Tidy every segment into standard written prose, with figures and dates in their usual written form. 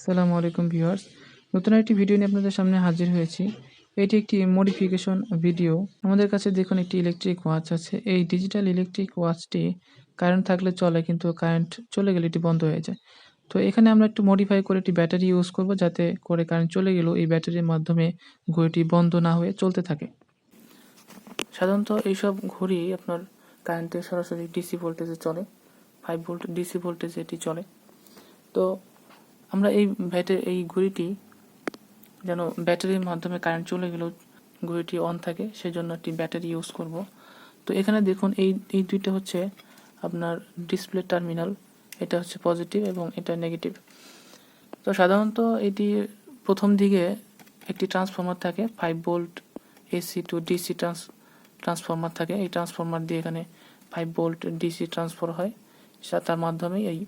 আসসালামু আলাইকুম ভিউয়ার্স, নতুন একটি ভিডিও নিয়ে আপনাদের সামনে হাজির হয়েছি। এটি একটি মডিফিকেশন ভিডিও। আমাদের কাছে দেখুন একটি ইলেকট্রিক ওয়াচ আছে। এই ডিজিটাল ইলেকট্রিক ওয়াচটি কারেন্ট থাকলে চলে, কিন্তু কারেন্ট চলে গেলে এটি বন্ধ হয়ে যায়। তো এখানে আমরা একটু মডিফাই করে একটি ব্যাটারি ইউজ করব, যাতে করে কারেন্ট চলে গেলেও এই ব্যাটারির মাধ্যমে ঘড়িটি বন্ধ না হয়ে চলতে থাকে। সাধারণত এইসব ঘড়ি আপনার কারেন্টে সরাসরি ডিসি ভোল্টেজে চলে, 5 ভোল্ট ডিসি ভোল্টেজে এটি চলে। তো আমরা এই ঘড়িটি যেন ব্যাটারির মাধ্যমে কারেন্ট চলে গেলেও ঘড়িটি অন থাকে, সেজন্য একটি ব্যাটারি ইউজ করব। তো এখানে দেখুন এই দুইটা হচ্ছে আপনার ডিসপ্লে টার্মিনাল, এটা হচ্ছে পজিটিভ এবং এটা নেগেটিভ। তো সাধারণত এটি প্রথম দিকে একটি ট্রান্সফরমার থাকে, 5 volt AC two DC transformer থাকে। এই ট্রান্সফরমার দিয়ে এখানে 5 ভোল্ট ডিসি ট্রান্সফার হয়, তার মাধ্যমে এই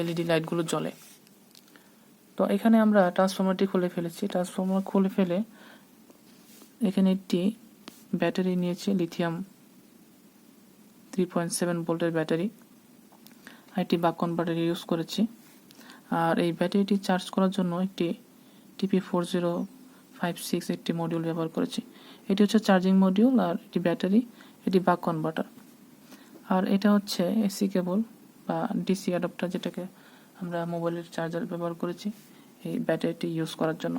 এলইডি লাইটগুলো জ্বলে। তো এখানে আমরা ট্রান্সফরমারটি খুলে ফেলেছি। ট্রান্সফরমার খুলে ফেলে এখানে একটি ব্যাটারি নিয়েছি, লিথিয়াম 3.7 ভোল্টের ব্যাটারি, আর একটি বাক কনভার্টার ইউজ করেছি। আর এই ব্যাটারিটি চার্জ করার জন্য একটি TP4056 একটি মডিউল ব্যবহার করেছি। এটি হচ্ছে চার্জিং মডিউল, আর এটি ব্যাটারি, এটি বাক কনভার্টার। আর এটা হচ্ছে এসি কেবল বা ডিসি অ্যাডাপ্টার, যেটাকে আমরা মোবাইলের চার্জার ব্যবহার করেছি এই ব্যাটারিটি ইউজ করার জন্য।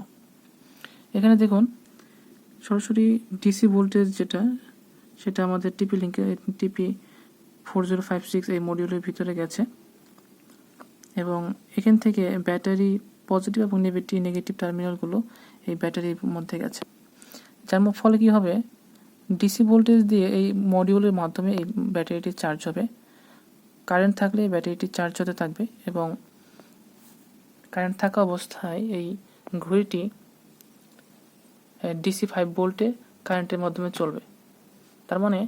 এখানে দেখুন সরাসরি ডিসি ভোল্টেজ সেটা আমাদের TP4056 এই মডিউলের ভিতরে গেছে, এবং এখান থেকে ব্যাটারি পজিটিভ এবং নেগেটিভ টার্মিনালগুলো এই ব্যাটারির মধ্যে গেছে। যার ফলে কি হবে, ডিসি ভোল্টেজ দিয়ে এই মডিউলের মাধ্যমে এই ব্যাটারিটি চার্জ হবে। কারেন্ট থাকলে ব্যাটারিটি চার্জ হতে থাকবে, এবং কারেন্ট থাকা অবস্থায় এই ঘড়িটি ডিসি 5 ভোল্টে কারেন্টের মাধ্যমে চলবে। তার মানে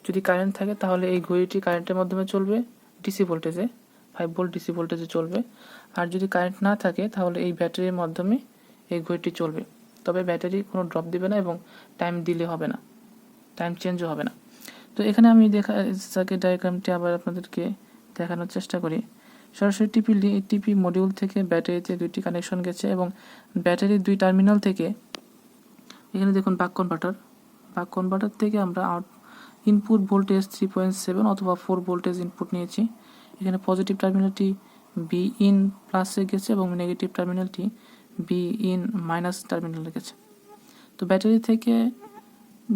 যদি কারেন্ট থাকে তাহলে এই ঘড়িটি কারেন্টের মাধ্যমে চলবে, ডিসি ভোল্টেজে 5 ভোল্ট ডিসি ভোল্টেজে চলবে। আর যদি কারেন্ট না থাকে তাহলে এই ব্যাটারির মাধ্যমে এই ঘড়িটি চলবে। তবে ব্যাটারি কোনো ড্রপ দিবে না এবং টাইম দিলে হবে না, টাইম চেঞ্জও হবে না। তো এখানে আমি সার্কিট ডায়াগ্রামটি আবার আপনাদেরকে দেখানোর চেষ্টা করি। সরাসরি টিপি মডিউল থেকে ব্যাটারিতে দুইটি কানেকশন গেছে, এবং ব্যাটারির দুই টার্মিনাল থেকে এখানে দেখুন বাক কনভার্টার থেকে আমরা ইনপুট ভোল্টেজ 3.7 অথবা 4 ভোল্টেজ ইনপুট নিয়েছি। এখানে পজিটিভ টার্মিনালটি বি ইন প্লাসে গেছে এবং নেগেটিভ টার্মিনালটি বি ইন মাইনাস টার্মিনালে গেছে। তো ব্যাটারি থেকে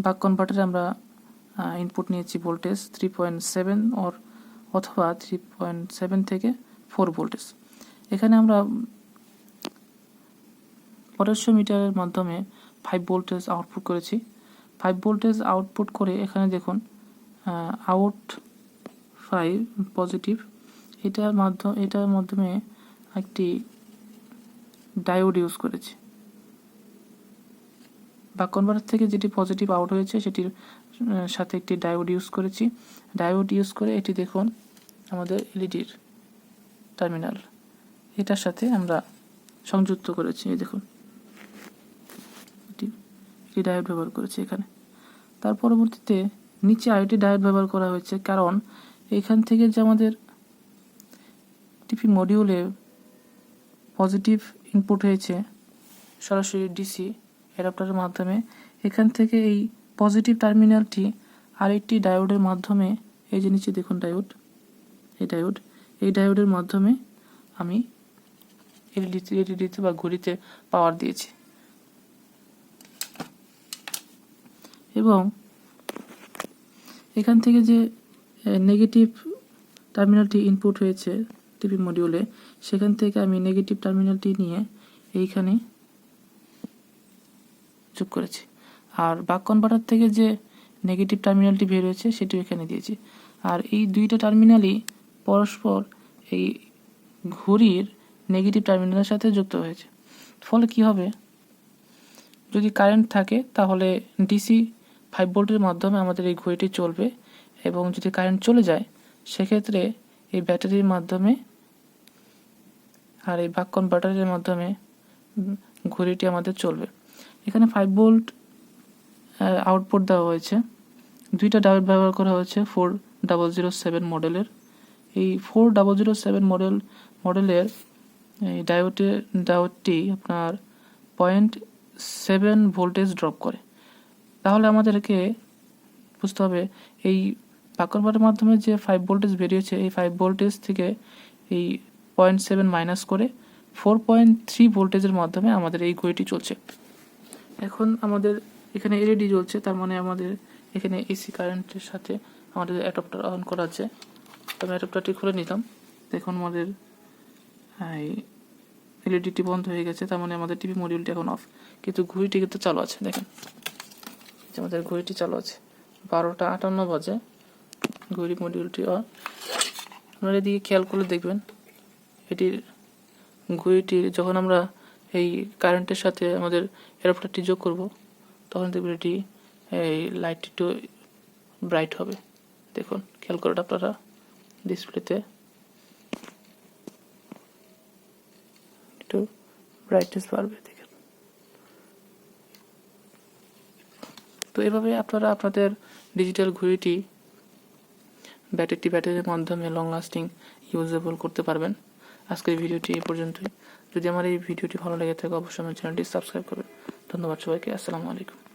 বাক কনভার্টারে আমরা ইনপুট নিয়েছি ভোল্টেজ 3.7 অথবা 3.7 থেকে 4 ভোল্টেজ। এখানে আমরা পটেনশিওমিটারের মাধ্যমে 5 ভোল্টেজ আউটপুট করেছি। 5 ভোল্টেজ আউটপুট করে এখানে দেখুন আউট 5 পজিটিভ, এটার মাধ্যমে একটি ডায়োড ইউজ করেছি। বাক কনভার্টার থেকে যেটি পজিটিভ আউট হয়েছে সেটির সাথে একটি ডায়োড ইউজ করেছি। ডায়োড ইউজ করে এটি দেখুন আমাদের এলইডির টার্মিনাল, এটার সাথে আমরা সংযুক্ত করেছি। এই দেখুন এটি ডায়োড ব্যবহার করেছি এখানে। তার পরবর্তীতে নিচে আরেকটি ডায়োড ব্যবহার করা হয়েছে, কারণ এখান থেকে যে আমাদের টিপি মডিউলে পজিটিভ ইনপুট হয়েছে সরাসরি ডিসি অ্যাডাপ্টারের মাধ্যমে, এখান থেকে এই পজিটিভ টার্মিনালটি আরেকটি ডায়োডের মাধ্যমে, এই যে নিচে দেখুন এই ডায়োডের মাধ্যমে আমি এলইডিতে বা ঘড়িতে পাওয়ার দিয়েছি। এবং এখান থেকে যে নেগেটিভ টার্মিনালটি ইনপুট হয়েছে টিপি মডিউলে, সেখান থেকে আমি নেগেটিভ টার্মিনালটি নিয়ে এইখানে যোগ করেছি। আর বাক কনভার্টার থেকে যে নেগেটিভ টার্মিনালটি বের হয়েছে সেটিও এখানে দিয়েছি। আর এই দুইটা টার্মিনালই পরস্পর এই ঘড়ির নেগেটিভ টার্মিনালের সাথে যুক্ত হয়েছে। ফলে কি হবে, যদি কারেন্ট থাকে তাহলে ডিসি 5 ভোল্টের মাধ্যমে আমাদের এই ঘড়িটি চলবে, এবং যদি কারেন্ট চলে যায় সেক্ষেত্রে এই ব্যাটারির মাধ্যমে আর এই বাক কনভার্টারের মাধ্যমে ঘড়িটি আমাদের চলবে। এখানে 5 ভোল্ট আউটপুট দেওয়া হয়েছে। দুইটা ডায়োড ব্যবহার করা হয়েছে 4007 মডেলের। এই 4007 মডেলের এই ডায়োডটি আপনার 0.7 ভোল্টেজ ড্রপ করে। তাহলে আমাদেরকে বুঝতে হবে এই বাকরবারের মাধ্যমে যে 5 ভোল্টেজ বেরিয়েছে, এই 5 ভোল্টেজ থেকে এই 0.7 মাইনাস করে 4.3 ভোল্টেজের মাধ্যমে আমাদের এই ঘড়িটি চলছে। এখন আমাদের এখানে এলইডি জ্বলছে, তার মানে আমাদের এখানে এসি কারেন্টের সাথে আমাদের অ্যাডাপ্টার অন করা আছে। আমি অ্যাডাপ্টারটি খুলে নিলাম। দেখুন আমাদের এই এলইডিটি বন্ধ হয়ে গেছে, তার মানে আমাদের টিভি মডিউলটি এখন অফ, কিন্তু ঘড়িটি কিন্তু চালু আছে। দেখেন আমাদের ঘড়িটি চালু আছে, 12:58 বাজে, ঘড়ি মডিউলটি অন। আপনারা এদিকে খেয়াল করলে দেখবেন এটির ঘড়িটির যখন আমরা এই কারেন্টের সাথে আমাদের অ্যাডাপ্টারটি যোগ করব, তখন দেখবেন এটি এই লাইটটি একটু ব্রাইট হবে। দেখুন খেয়াল করে আপনারা ডিসপ্লেতে একটু ব্রাইটনেস বাড়বে, দেখেন। তো এভাবে আপনারা আপনাদের ডিজিটাল ঘড়িটি ব্যাটারির মাধ্যমে লং লাস্টিং ইউজেবল করতে পারবেন। আজকের ভিডিওটি এই পর্যন্তই। যদি আমার এই ভিডিওটি ভালো লেগে থাকে অবশ্যই আমার চ্যানেলটি সাবস্ক্রাইব করবেন। ধন্যবাদ সবাইকে। আসসালামু আলাইকুম।